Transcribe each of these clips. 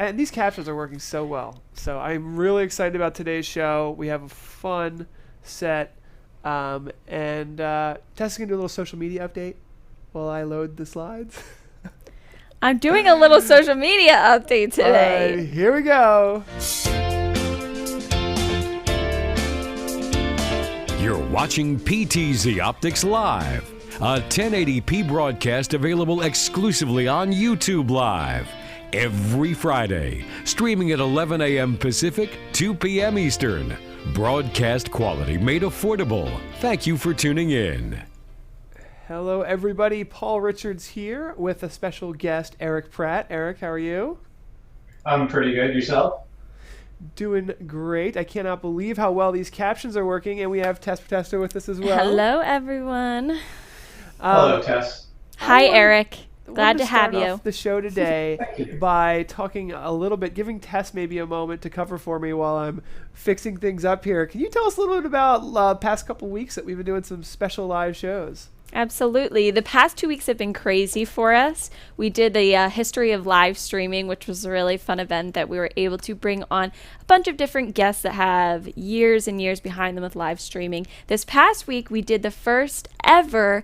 And these captions are working so well. So I'm really excited about today's show. We have a fun set. And Tess is going to do a little social media update while I load the slides. I'm doing a little social media update today. All right, here we go. You're watching PTZOptics Live, a 1080p broadcast available exclusively on YouTube Live every Friday, streaming at 11 a.m. Pacific, 2 p.m. Eastern. Broadcast quality made affordable. Thank you for tuning in. Hello, everybody. Paul Richards here with a special guest, Eric Pratt. Eric, how are you? I'm pretty good. Yourself? Doing great. I cannot believe how well these captions are working, and we have Tess Protesta with us as well. Hello, everyone. Hello, Tess. Hi, Eric. I Glad wanted to have start you. off the show today by talking a little bit, giving Tess maybe a moment to cover for me while I'm fixing things up here. Can you tell us a little bit about past couple weeks that we've been doing some special live shows? Absolutely. The past 2 weeks have been crazy for us. We did the history of live streaming, which was a really fun event that we were able to bring on a bunch of different guests that have years and years behind them with live streaming. This past week, we did the first ever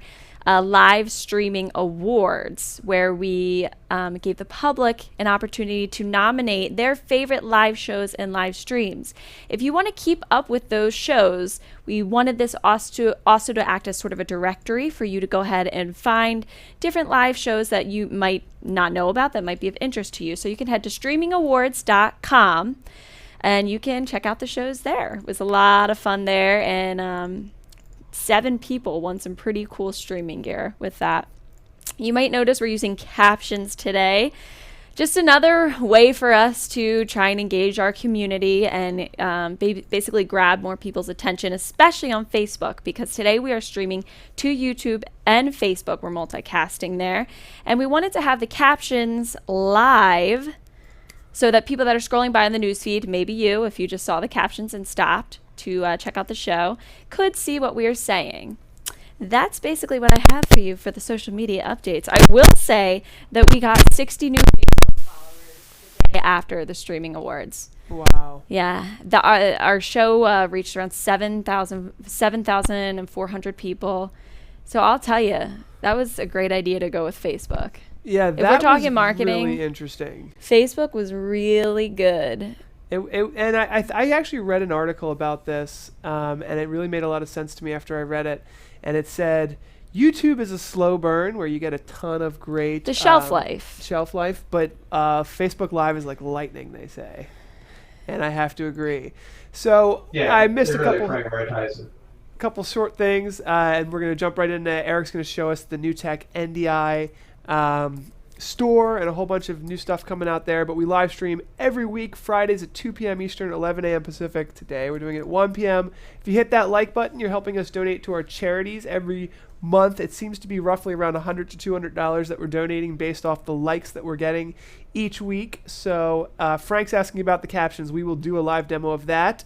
live streaming awards, where we gave the public an opportunity to nominate their favorite live shows and live streams. If you want to keep up with those shows, we wanted this also to act as sort of a directory for you to go ahead and find different live shows that you might not know about that might be of interest to you. So you can head to streamingawards.com and you can check out the shows there. It was a lot of fun there, and 7 people won some pretty cool streaming gear with that. You might notice we're using captions today. Just another way for us to try and engage our community and basically grab more people's attention, especially on Facebook, because today we are streaming to YouTube and Facebook. We're multicasting there. And we wanted to have the captions live so that people that are scrolling by on the newsfeed, maybe you, if you just saw the captions and stopped to check out the show, could see what we are saying. That's basically what I have for you for the social media updates. I will say that we got 60 new Facebook followers the day after the streaming awards. Wow. Yeah, our show reached around 7,400 people. So I'll tell you, that was a great idea to go with Facebook. Yeah, if we're talking marketing, really interesting. Facebook was really good. And I actually read an article about this, and it really made a lot of sense to me after I read it. And it said YouTube is a slow burn where you get a ton of great the shelf life, but Facebook Live is like lightning, they say, and I have to agree. So yeah, I missed a couple short things, and we're going to jump right into. Eric's going to show us the new tech NDI store and a whole bunch of new stuff coming out there. But we live stream every week, Fridays at 2 p.m. Eastern, 11 a.m. Pacific. Today we're doing it at 1 p.m. If you hit that like button, you're helping us donate to our charities every month. It seems to be roughly around $100 to $200 that we're donating based off the likes that we're getting each week. So Frank's asking about the captions. We will do a live demo of that.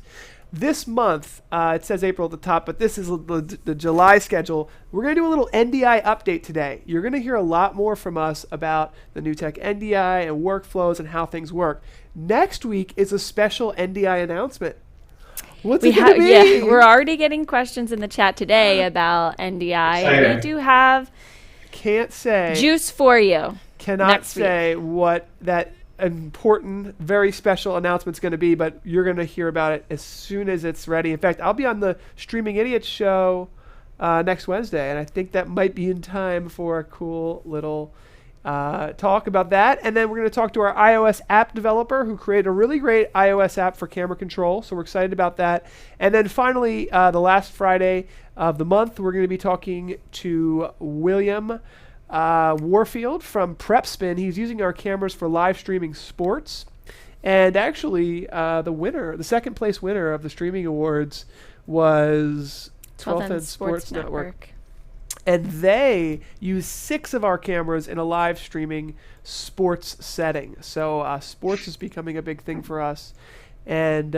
This month, it says April at the top, but this is the July schedule. We're going to do a little NDI update today. You're going to hear a lot more from us about the new tech NDI and workflows and how things work. Next week is a special NDI announcement. What's it going to be? Yeah, we're already getting questions in the chat today about NDI. And we do have juice for you. Cannot say what that important, very special announcement's going to be, but you're going to hear about it as soon as it's ready. In fact, I'll be on the Streaming Idiots show next Wednesday, and I think that might be in time for a cool little talk about that. And then we're going to talk to our iOS app developer who created a really great iOS app for camera control, so we're excited about that. And then finally, the last Friday of the month, we're going to be talking to William Warfield from PrepSpin. He's using our cameras for live streaming sports. And actually, the second place winner of the streaming awards was 12th End Sports Network. And they use 6 of our cameras in a live streaming sports setting. So sports is becoming a big thing for us. And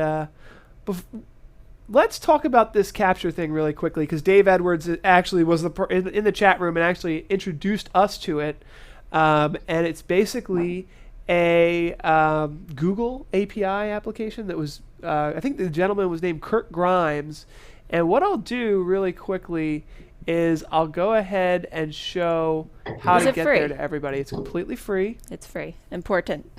let's talk about this capture thing really quickly, because Dave Edwards actually was in the chat room and actually introduced us to it. And it's basically a Google API application that was, I think the gentleman was named Kurt Grimes. And what I'll do really quickly is I'll go ahead and show how to get there to everybody. It's completely free. It's free. Important.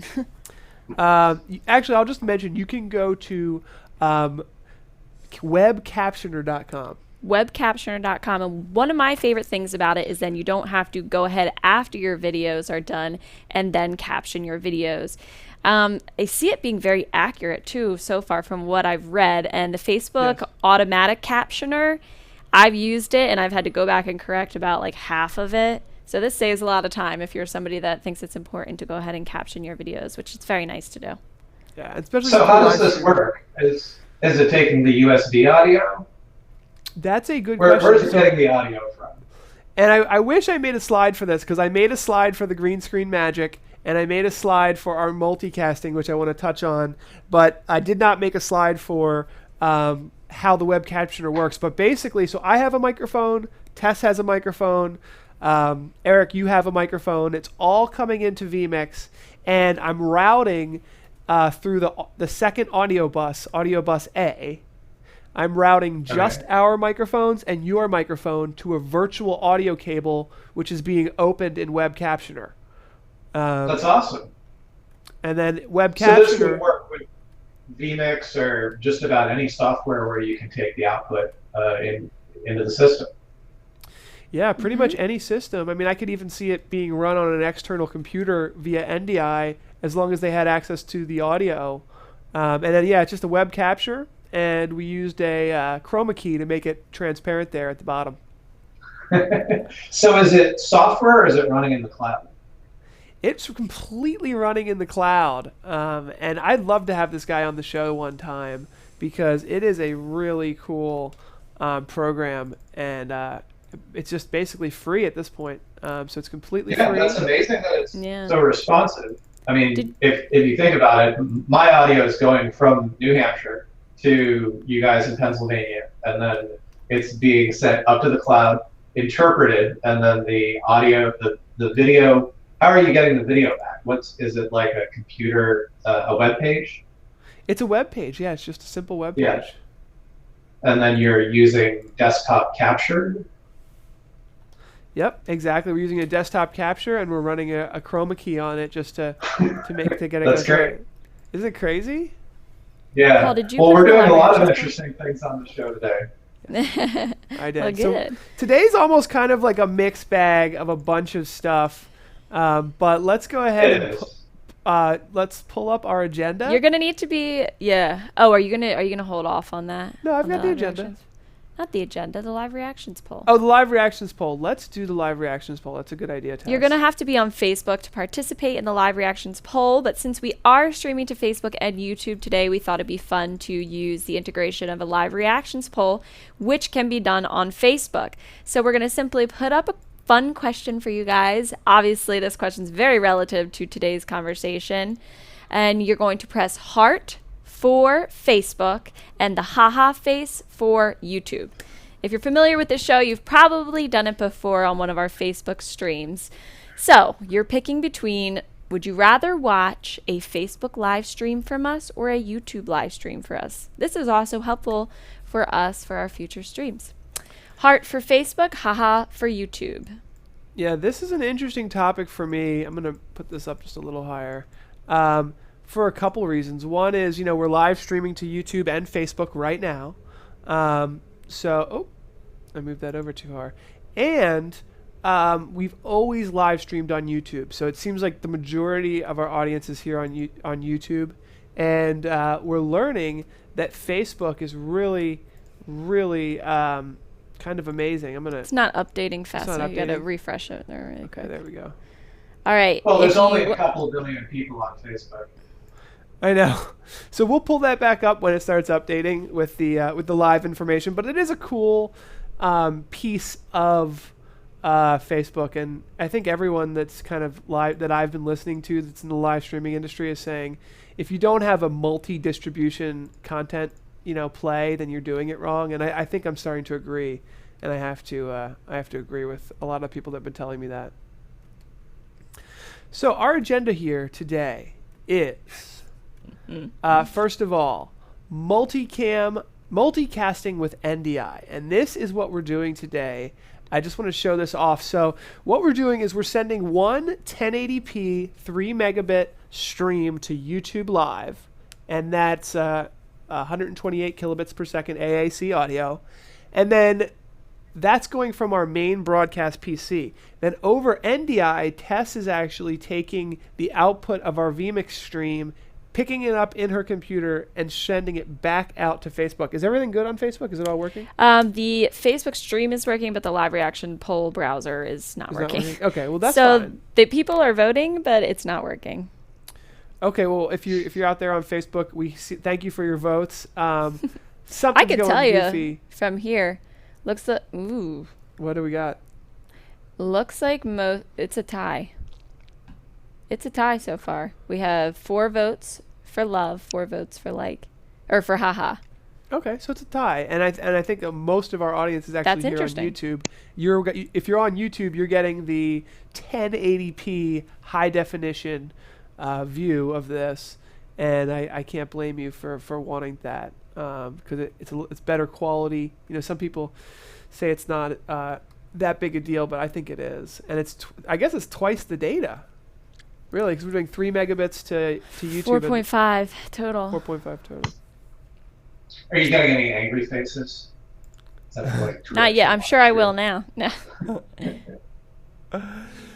Actually, I'll just mention you can go to WebCaptioner.com. WebCaptioner.com. And one of my favorite things about it is then you don't have to go ahead after your videos are done and then caption your videos. I see it being very accurate too so far from what I've read. And the Facebook automatic captioner, I've used it and I've had to go back and correct about like half of it. So this saves a lot of time if you're somebody that thinks it's important to go ahead and caption your videos, which is very nice to do. Yeah, especially. So how does this work? Is it taking the USB audio? That's a good question. Where's it getting the audio from? And I wish I made a slide for this, because I made a slide for the green screen magic, and I made a slide for our multicasting, which I want to touch on, but I did not make a slide for how the web captioner works. But basically, so I have a microphone, Tess has a microphone, Eric, you have a microphone. It's all coming into vMix, and I'm routing through the second audio bus A. I'm routing just our microphones and your microphone to a virtual audio cable, which is being opened in WebCaptioner. That's awesome. And then WebCaptioner. So this would work with vMix or just about any software where you can take the output into the system. Yeah, pretty much any system. I mean, I could even see it being run on an external computer via NDI as long as they had access to the audio. And then, it's just a web capture. And we used a chroma key to make it transparent there at the bottom. So is it software or is it running in the cloud? It's completely running in the cloud. And I'd love to have this guy on the show one time, because it is a really cool program. And it's just basically free at this point. So it's completely free. That's amazing that it's so responsive. I mean, if you think about it, my audio is going from New Hampshire to you guys in Pennsylvania, and then it's being sent up to the cloud, interpreted, and then the audio, the video. How are you getting the video back? Is it like a computer, a web page? It's a web page. Yeah, it's just a simple web page. Yeah. And then you're using desktop capture. Yep, exactly. We're using a desktop capture, and we're running a chroma key on it just to get it. That's great. Isn't it crazy? Yeah. Paul, we're doing a lot of interesting things on the show today. I did. Well, good. So today's almost kind of like a mixed bag of a bunch of stuff. But let's go ahead and let's pull up our agenda. You're gonna need to be Oh, are you gonna hold off on that? No, I've got the agenda. Reactions? Not the agenda, the live reactions poll. Oh, the live reactions poll. Let's do the live reactions poll. That's a good idea, Tess. You're going to have to be on Facebook to participate in the live reactions poll, but since we are streaming to Facebook and YouTube today, we thought it'd be fun to use the integration of a live reactions poll, which can be done on Facebook. So we're going to simply put up a fun question for you guys. Obviously, this question is very relative to today's conversation, and you're going to press heart for Facebook and the haha face for YouTube. If you're familiar with this show, you've probably done it before on one of our Facebook streams. So you're picking between, would you rather watch a Facebook live stream from us or a YouTube live stream for us? This is also helpful for us for our future streams. Heart for Facebook, haha for YouTube. Yeah, this is an interesting topic for me. I'm going to put this up just a little higher. For a couple reasons. One is, we're live streaming to YouTube and Facebook right now. I moved that over too far. And we've always live streamed on YouTube. So it seems like the majority of our audience is here on YouTube. And we're learning that Facebook is really, really kind of amazing. It's not updating fast enough. You got to refresh it. Really okay, there we go. All right. Well, there's only a couple billion people on Facebook. I know. So we'll pull that back up when it starts updating with the live information. But it is a cool piece of Facebook, and I think everyone that's kind of live that I've been listening to that's in the live streaming industry is saying, if you don't have a multi-distribution content play, then you're doing it wrong. And I think I'm starting to agree, and I have to agree with a lot of people that have been telling me that. So our agenda here today is, first of all, multicasting with NDI. And this is what we're doing today. I just want to show this off. So what we're doing is we're sending one 1080p 3 megabit stream to YouTube Live, and that's 128 kilobits per second AAC audio. And then that's going from our main broadcast PC. Then over NDI, Tess is actually taking the output of our vMix stream, picking it up in her computer, and sending it back out to Facebook. Is everything good on Facebook? Is it all working? The Facebook stream is working, but the live reaction poll browser is not working. Okay, well that's so fine. The people are voting, but it's not working. Okay, well if you're out there on Facebook, thank you for your votes. Something's I could going tell goofy. you from here. Looks like What do we got? Looks like it's a tie. It's a tie so far. We have 4 votes for love, 4 votes for like, or for haha. Okay, so it's a tie, and I think most of our audience is actually here on YouTube. If you're on YouTube, you're getting the 1080p high definition view of this, and I can't blame you for wanting that because it's better quality. You know, some people say it's not that big a deal, but I think it is, and I guess it's twice the data. Really, because we're doing 3 megabits to YouTube. 4.5 total. 4.5 total. Are you getting any angry faces? Not yet. I'm sure I will now. No.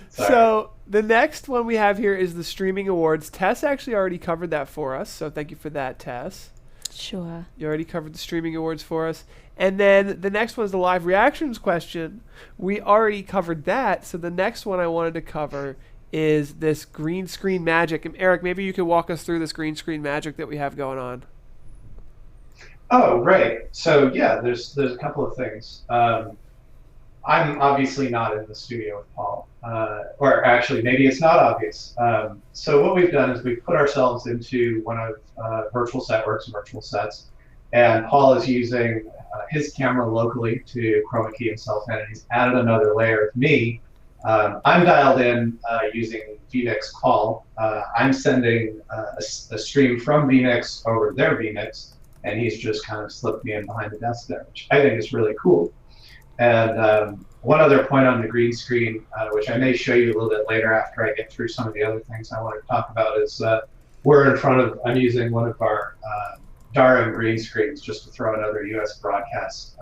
So the next one we have here is the streaming awards. Tess actually already covered that for us, so thank you for that, Tess. Sure. You already covered the streaming awards for us. And then the next one is the live reactions question. We already covered that, so the next one I wanted to cover is this green screen magic. And Eric, maybe you could walk us through this green screen magic that we have going on. Oh, right. So yeah, there's a couple of things. I'm obviously not in the studio with Paul, or actually maybe it's not obvious. So what we've done is we've put ourselves into one of virtual sets, and Paul is using his camera locally to chroma key himself in, and he's added another layer of me. I'm dialed in using vMix call. I'm sending a stream from vMix over to their vMix, and he's just kind of slipped me in behind the desk there, which I think is really cool. And one other point on the green screen, which I may show you a little bit later after I get through some of the other things I want to talk about, is I'm using one of our Durham green screens just to throw another US broadcast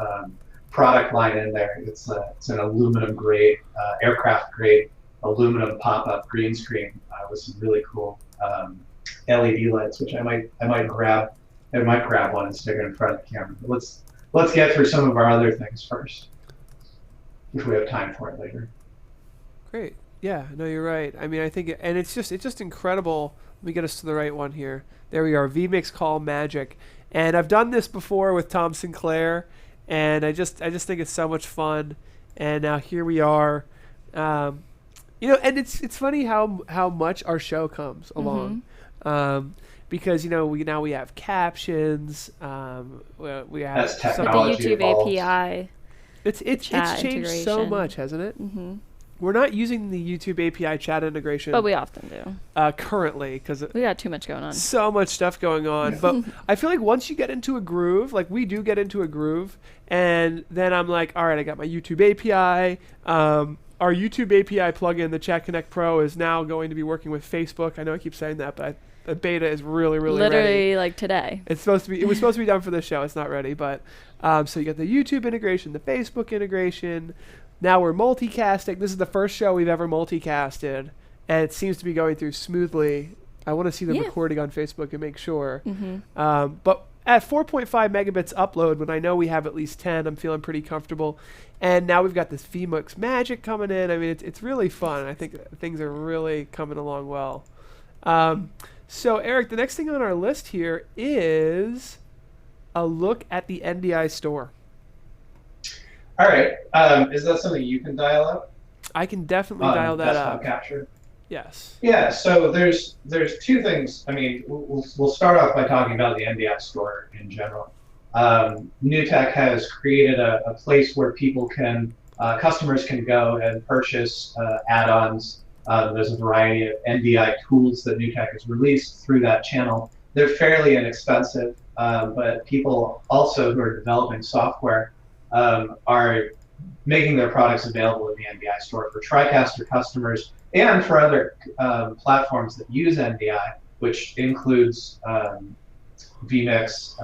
product line in there. It's an aluminum grade, aircraft grade aluminum pop-up green screen with some really cool LED lights, which I might grab one and stick it in front of the camera. But let's get through some of our other things first, if we have time for it later. Great. Yeah, no, you're right. I mean, I think, and it's just incredible. Let me get us to the right one here. There we are, vMix call magic. And I've done this before with Tom Sinclair, and I just think it's so much fun. And now here we are. And it's funny how much our show comes along. Because we have captions. We have the YouTube API. It's changed so much, hasn't it? Mm-hmm. We're not using the YouTube API chat integration, but we often do currently because we got too much going on. So much stuff going on. But I feel like once you get into a groove, like we do get into a groove, and then I'm like, all right, I got my YouTube API. Our YouTube API plugin, the Chat Connect Pro, is now going to be working with Facebook. I know I keep saying that, but the beta is really literally ready. Like today. It was supposed to be done for this show. It's not ready, but so you got the YouTube integration, the Facebook integration. Now we're multicasting. This is the first show we've ever multicasted, and it seems to be going through smoothly. I want to see the recording on Facebook and make sure. But at 4.5 megabits upload, when I know we have at least 10, I'm feeling pretty comfortable. And now we've got this vMix magic coming in. I mean, it's really fun. I think things are really coming along well. So, Eric, the next thing on our list here is a look at the NDI store. All right. Is that something you can dial up? I can definitely dial that up. Capture. Yes. Yeah. So there's two things. I mean, we'll start off by talking about the NDI store in general. NewTek has created a place where customers can go and purchase add-ons There's a variety of NDI tools that NewTek has released through that channel. They're fairly inexpensive, but people also who are developing software are making their products available in the NDI store for TriCaster customers and for other platforms that use NDI, which includes vMix,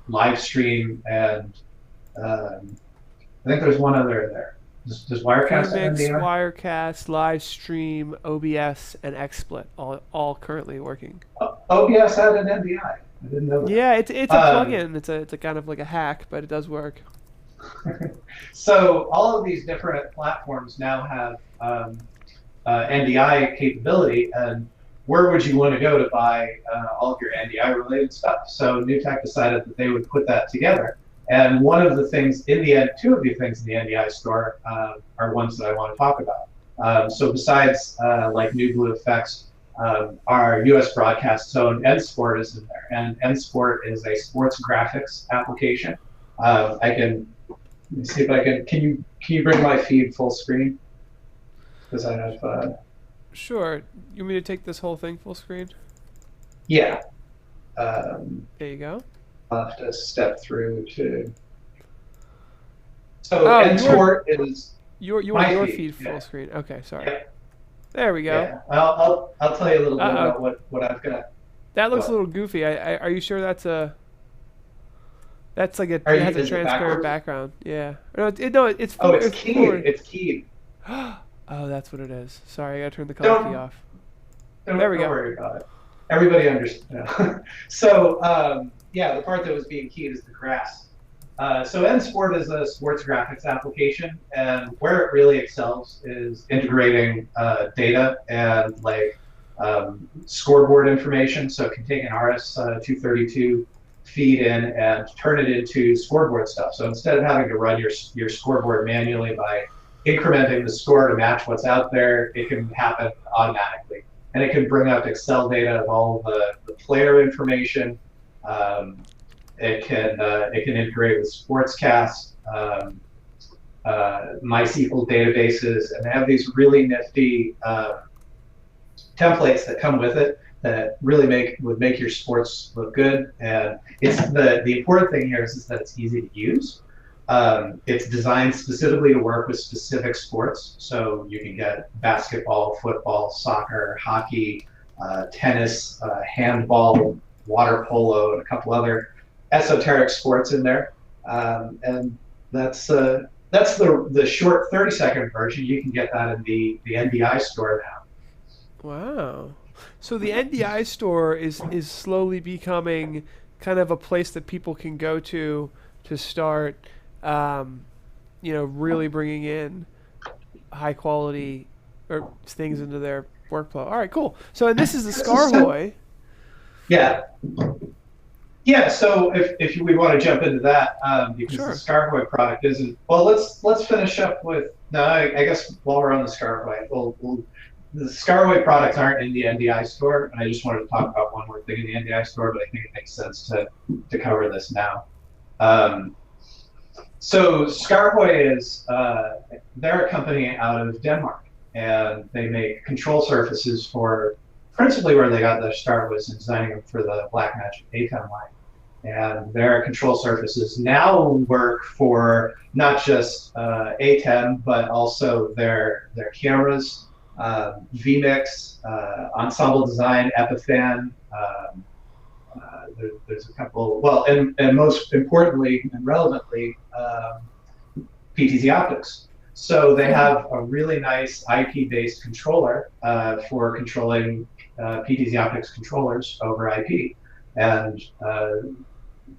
LiveStream, and I think there's one other in there. Does Wirecast have vMix, NDI? Wirecast, LiveStream, OBS, and XSplit all currently working. OBS had an NDI. I didn't know that. Yeah, it's a plugin. It's a kind of like a hack, but it does work. So all of these different platforms now have NDI capability, and where would you want to go to buy all of your NDI related stuff? So NewTek decided that they would put that together. And one of the things in the end, two of the things in the NDI store are ones that I want to talk about. So besides like New Blue Effects, our US broadcast zone NSport is in there, and NSport is a sports graphics application. Let me see if I can you bring my feed full screen? Because I have. Sure. You want me to take this whole thing full screen? Yeah. There you go. I'll have to step through to. So NSport is. You want your feed full screen? Okay, sorry. Yeah. There we go. Yeah. I'll tell you a little bit about what I've got. That looks a little goofy. Are you sure that's a? That's like it has a transparent background. Yeah. No, it's it's keyed. forward. It's keyed. Oh, that's what it is. Sorry, I gotta turn the color key off. There we go. Don't worry about it. Everybody understands. So yeah, the part that was being keyed is the grass. So NSport is a sports graphics application, and where it really excels is integrating data and like scoreboard information. So it can take an RS-232 feed in and turn it into scoreboard stuff. So instead of having to run your scoreboard manually by incrementing the score to match what's out there, it can happen automatically. And it can bring up Excel data of all the player information. It can integrate with Sportscast, MySQL databases, and they have these really nifty templates that come with it that really would make your sports look good. And it's the important thing here is that it's easy to use. It's designed specifically to work with specific sports. So you can get basketball, football, soccer, hockey, tennis, handball, water polo, and a couple other esoteric sports in there. And that's the short 30-second version. You can get that in the NDI store now. Wow. So the NDI store is slowly becoming kind of a place that people can go to start, really bringing in high quality or things into their workflow. All right, cool. So, and this is the Scarhoy. Yeah. Yeah. So if we want to jump into that, because sure. The Scarhoy product isn't. Well, let's finish up with. No, I guess while we're on the Scarhoy, the Scarhoy products aren't in the NDI store, and I just wanted to talk about one more thing in the NDI store, but I think it makes sense to cover this now. So Scarhoy is they're a company out of Denmark, and they make control surfaces for principally where they got their start was in designing them for the Blackmagic A10 line. And their control surfaces now work for not just A10, but also their cameras, vMix, Ensemble Design, Epiphan. There's a couple, well, and most importantly and relevantly, PTZOptics. So they have a really nice IP-based controller for controlling PTZOptics controllers over IP. And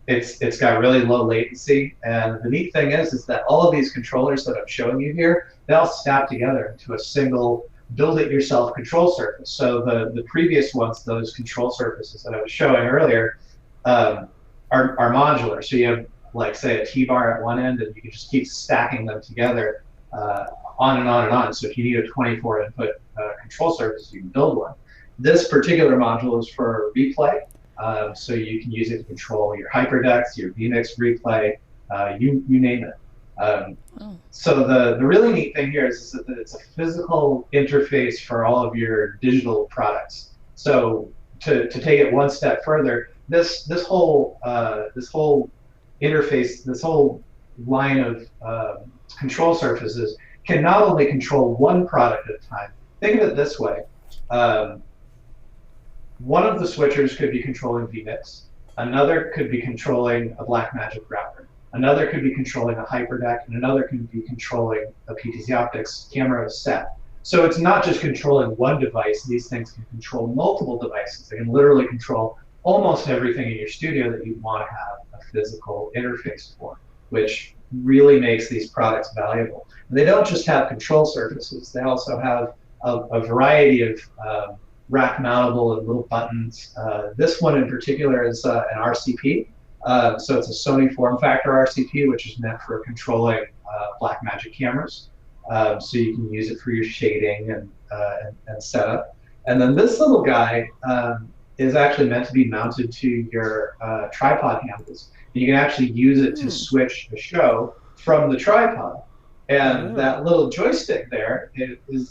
it's got really low latency. And the neat thing is that all of these controllers that I'm showing you here, they all snap together into a single build-it-yourself control surface. So the previous ones, those control surfaces that I was showing earlier, are modular. So you have, like, say, a T-bar at one end, and you can just keep stacking them together on and on and on. So if you need a 24-input control surface, you can build one. This particular module is for replay. So you can use it to control your HyperDex, your vMix replay, you name it. So the really neat thing here is that it's a physical interface for all of your digital products. So to take it one step further, this whole interface, this whole line of control surfaces can not only control one product at a time. Think of it this way. One of the switchers could be controlling vMix. Another could be controlling a Blackmagic router. Another could be controlling a HyperDeck, and another could be controlling a PTZOptics camera set. So it's not just controlling one device. These things can control multiple devices. They can literally control almost everything in your studio that you want to have a physical interface for, which really makes these products valuable. And they don't just have control surfaces. They also have a variety of rack mountable and little buttons. This one in particular is an RCP. So it's a Sony form factor RCP, which is meant for controlling Blackmagic cameras. So you can use it for your shading and setup. And then this little guy is actually meant to be mounted to your tripod handles. And you can actually use it to switch the show from the tripod. And that little joystick there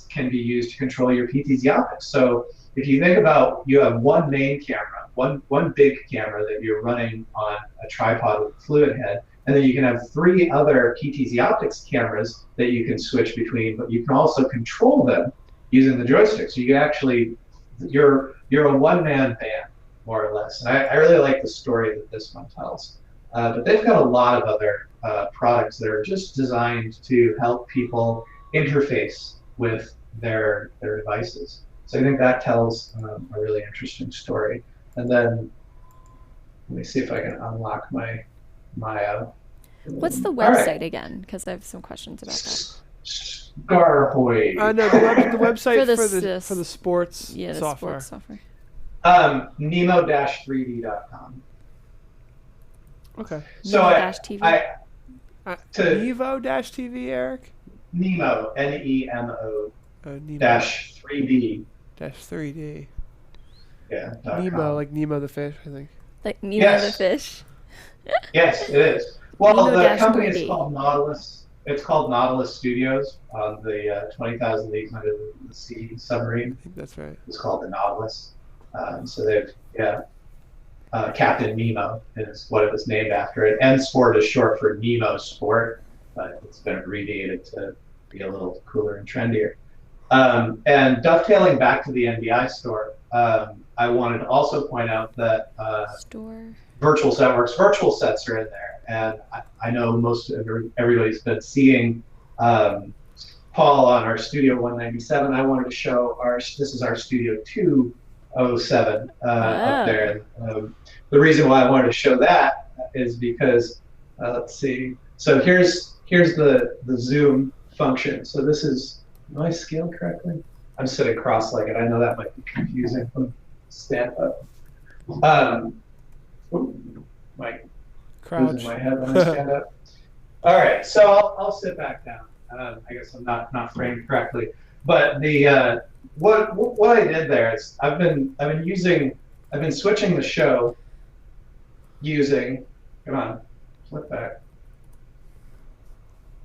can be used to control your PTZOptics. So if you think about, you have one main camera, one big camera that you're running on a tripod with a fluid head, and then you can have 3 other PTZOptics cameras that you can switch between, but you can also control them using the joystick. So you can actually, you're a one-man band, more or less. And I really like the story that this one tells. But they've got a lot of other products that are just designed to help people interface with their devices. So I think that tells a really interesting story. And then let me see if I can unlock my What's the website again? Because I have some questions about that. Scarhoy. No, the website for the sports software. Software. Nemo-3D.com. Okay. So Nevo-TV, Eric? Nemo, Nemo -3D. -3D. Yeah. Nemo, like Nemo the fish, I think. Like Nemo the fish. Yes, it is. Well, the company 3D. is called Nautilus. It's called Nautilus Studios on the 20,000 Leagues Under the Sea submarine. I think that's right. It's called the Nautilus. So they've, Captain Nemo is what it was named after. And N-Sport is short for Nemo Sport, but it's been abbreviated to be a little cooler and trendier. And dovetailing back to the NDI store, I wanted to also point out that Virtual Setworks virtual sets are in there. And I know most of everybody's been seeing Paul on our Studio 197. I wanted to show this is our Studio 207 up there. The reason why I wanted to show that is because, let's see. So here's the zoom function. So this is, am I scaled correctly? I'm sitting cross-legged. I know that might be confusing. Stand up. Crouch. Losing my head when I stand up. All right, so I'll sit back down. I guess I'm not framed correctly. But the what I did there is I've been switching the show using, come on, flip back.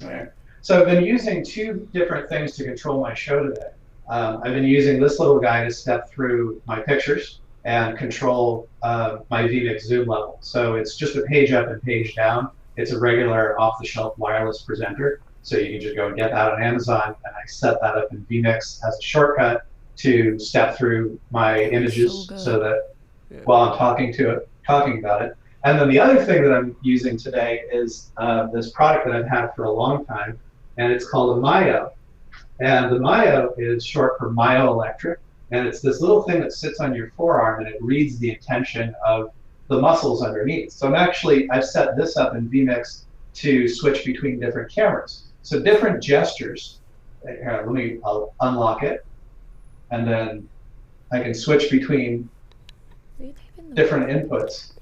All right. So I've been using 2 different things to control my show today. I've been using this little guy to step through my pictures and control my vMix zoom level. So it's just a page up and page down. It's a regular off-the-shelf wireless presenter. So you can just go and get that on Amazon, and I set that up in vMix as a shortcut to step through my images so that while I'm talking about it. And then the other thing that I'm using today is this product that I've had for a long time, and it's called a Myo. And the Myo is short for myoelectric. And it's this little thing that sits on your forearm, and it reads the intention of the muscles underneath. So I've set this up in vMix to switch between different cameras. So different gestures. Here, I'll unlock it, and then I can switch between different inputs.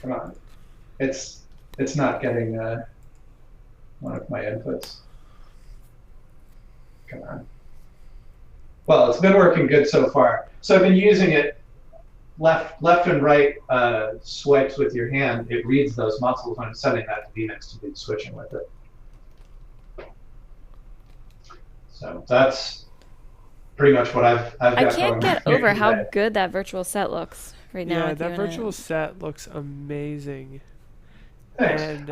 Come on, it's not getting one of my inputs. Come on. Well, it's been working good so far. So I've been using it left and right swipes with your hand, it reads those muscles when it's setting that to vMix to be switching with it. So that's pretty much what I've got I can't get over how today. good that virtual set looks right now. Yeah, that virtual set looks amazing. Thanks. And,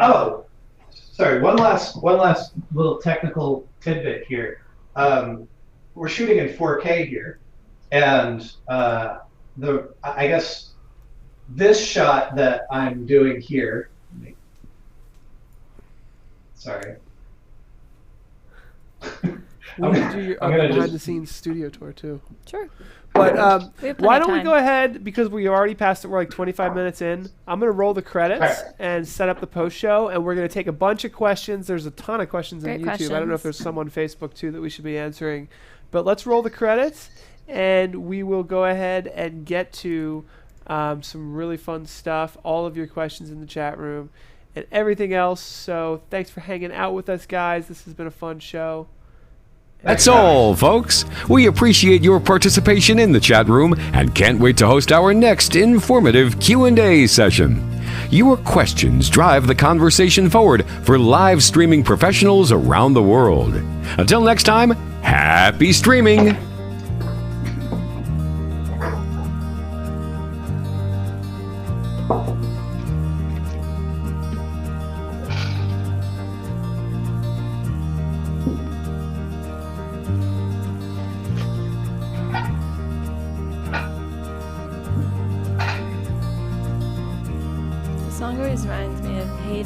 sorry. One last little technical tidbit here. We're shooting in 4K here, and I guess this shot that I'm doing here. Sorry. We can do your behind-the-scenes studio tour too. Sure. But why don't we time. go ahead, because we already passed it, we're like 25 minutes in. I'm going to roll the credits and set up the post-show, and we're going to take a bunch of questions. There's a ton of questions on YouTube. Questions. I don't know if there's some on Facebook too that we should be answering. But let's roll the credits, and we will go ahead and get to some really fun stuff, all of your questions in the chat room, and everything else. So thanks for hanging out with us, guys. This has been a fun show. That's all, folks. We appreciate your participation in the chat room and can't wait to host our next informative Q&A session. Your questions drive the conversation forward for live streaming professionals around the world. Until next time, happy streaming! The song always reminds me of Hey